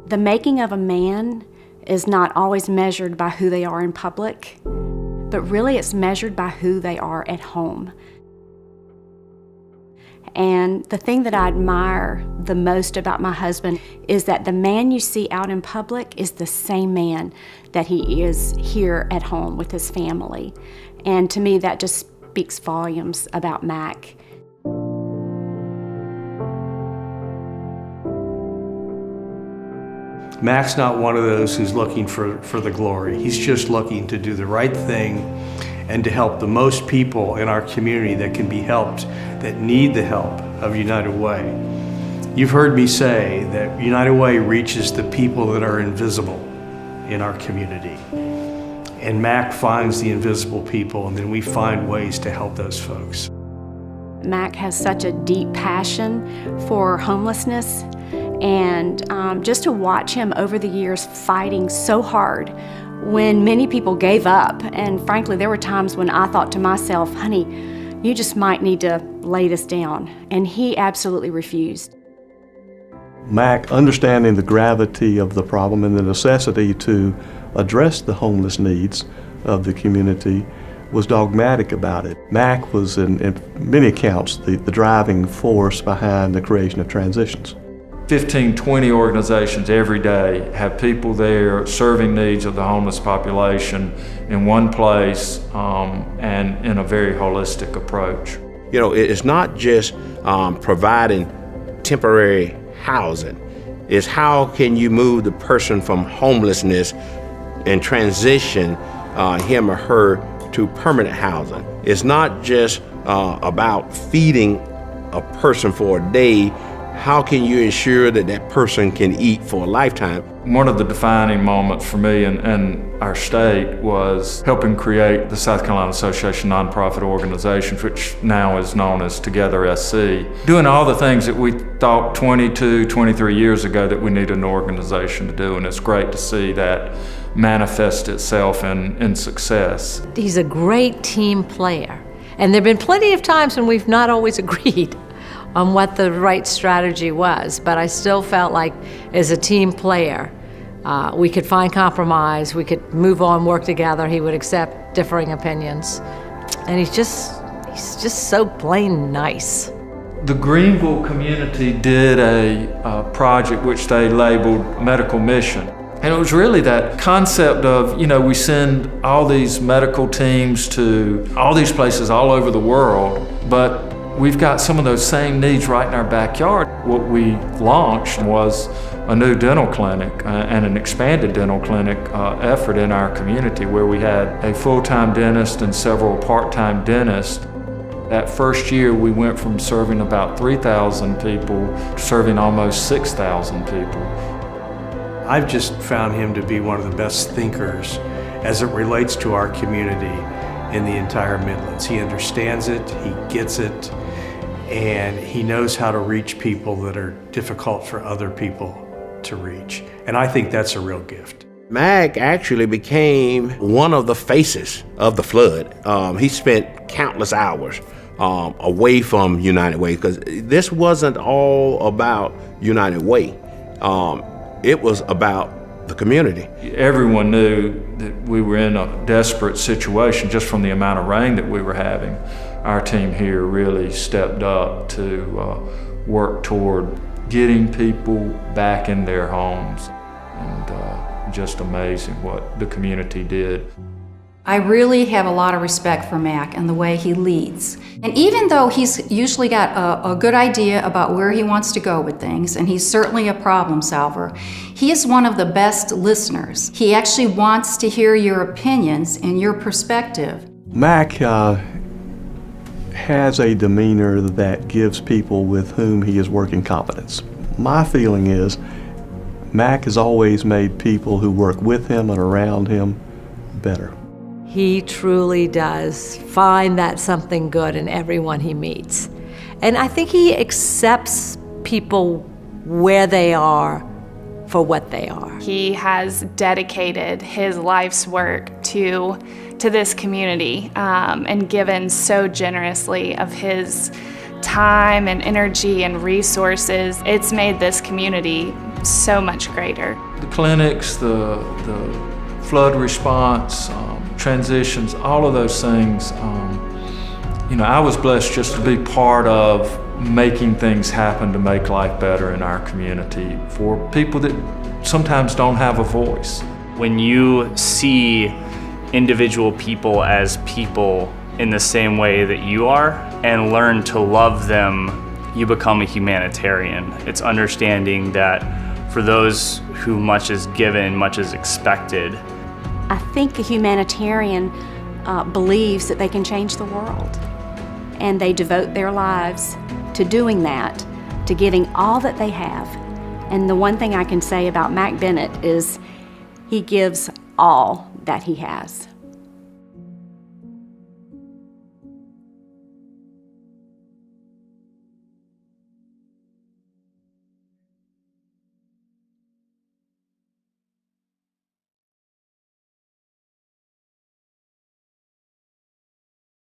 The making of a man is not always measured by who they are in public, but really it's measured by who they are at home. And the thing that I admire the most about my husband is that the man you see out in public is the same man that he is here at home with his family. And to me, that just speaks volumes about Mac. Mac's not one of those who's looking for the glory. He's just looking to do the right thing and to help the most people in our community that can be helped, that need the help of United Way. You've heard me say that United Way reaches the people that are invisible in our community. And Mac finds the invisible people, and then we find ways to help those folks. Mac has such a deep passion for homelessness, and just to watch him over the years fighting so hard when many people gave up. And frankly, there were times when I thought to myself, honey, you just might need to lay this down. And he absolutely refused. Mac, understanding the gravity of the problem and the necessity to address the homeless needs of the community, was dogmatic about it. Mac was, in many accounts, the driving force behind the creation of Transitions. 15, 20 organizations every day have people there serving needs of the homeless population in one place and in a very holistic approach. You know, it's not just providing temporary housing. It's how can you move the person from homelessness and transition him or her to permanent housing. It's not just about feeding a person for a day. How can you ensure that that person can eat for a lifetime? One of the defining moments for me and our state was helping create the South Carolina Association nonprofit organization, which now is known as Together SC. Doing all the things that we thought 22, 23 years ago that we needed an organization to do, and it's great to see that manifest itself in success. He's a great team player, and there have been plenty of times when we've not always agreed on what the right strategy was, but I still felt like as a team player, we could find compromise, we could move on, work together, he would accept differing opinions, and he's just so plain nice. The Greenville community did a project which they labeled Medical Mission. And it was really that concept of, you know, we send all these medical teams to all these places all over the world, but we've got some of those same needs right in our backyard. What we launched was a new dental clinic and an expanded dental clinic effort in our community where we had a full-time dentist and several part-time dentists. That first year we went from serving about 3,000 people to serving almost 6,000 people. I've just found him to be one of the best thinkers as it relates to our community in the entire Midlands. He understands it, he gets it, and he knows how to reach people that are difficult for other people to reach. And I think that's a real gift. Mac actually became one of the faces of the flood. He spent countless hours away from United Way, because this wasn't all about United Way. It was about the community. Everyone knew that we were in a desperate situation just from the amount of rain that we were having. Our team here really stepped up to work toward getting people back in their homes, and just amazing what the community did. I really have a lot of respect for Mac and the way he leads. And even though he's usually got a good idea about where he wants to go with things, and he's certainly a problem solver, he is one of the best listeners. He actually wants to hear your opinions and your perspective. Mac has a demeanor that gives people with whom he is working confidence. My feeling is Mac has always made people who work with him and around him better. He truly does find that something good in everyone he meets. And I think he accepts people where they are for what they are. He has dedicated his life's work to this community and given so generously of his time and energy and resources, it's made this community so much greater. The clinics, the flood response, transitions, all of those things, I was blessed just to be part of making things happen to make life better in our community for people that sometimes don't have a voice. When you see individual people as people in the same way that you are and learn to love them, you become a humanitarian. It's understanding that for those who much is given, much is expected. I think a humanitarian believes that they can change the world, and they devote their lives to doing that, to giving all that they have. And the one thing I can say about Mac Bennett is he gives all that he has.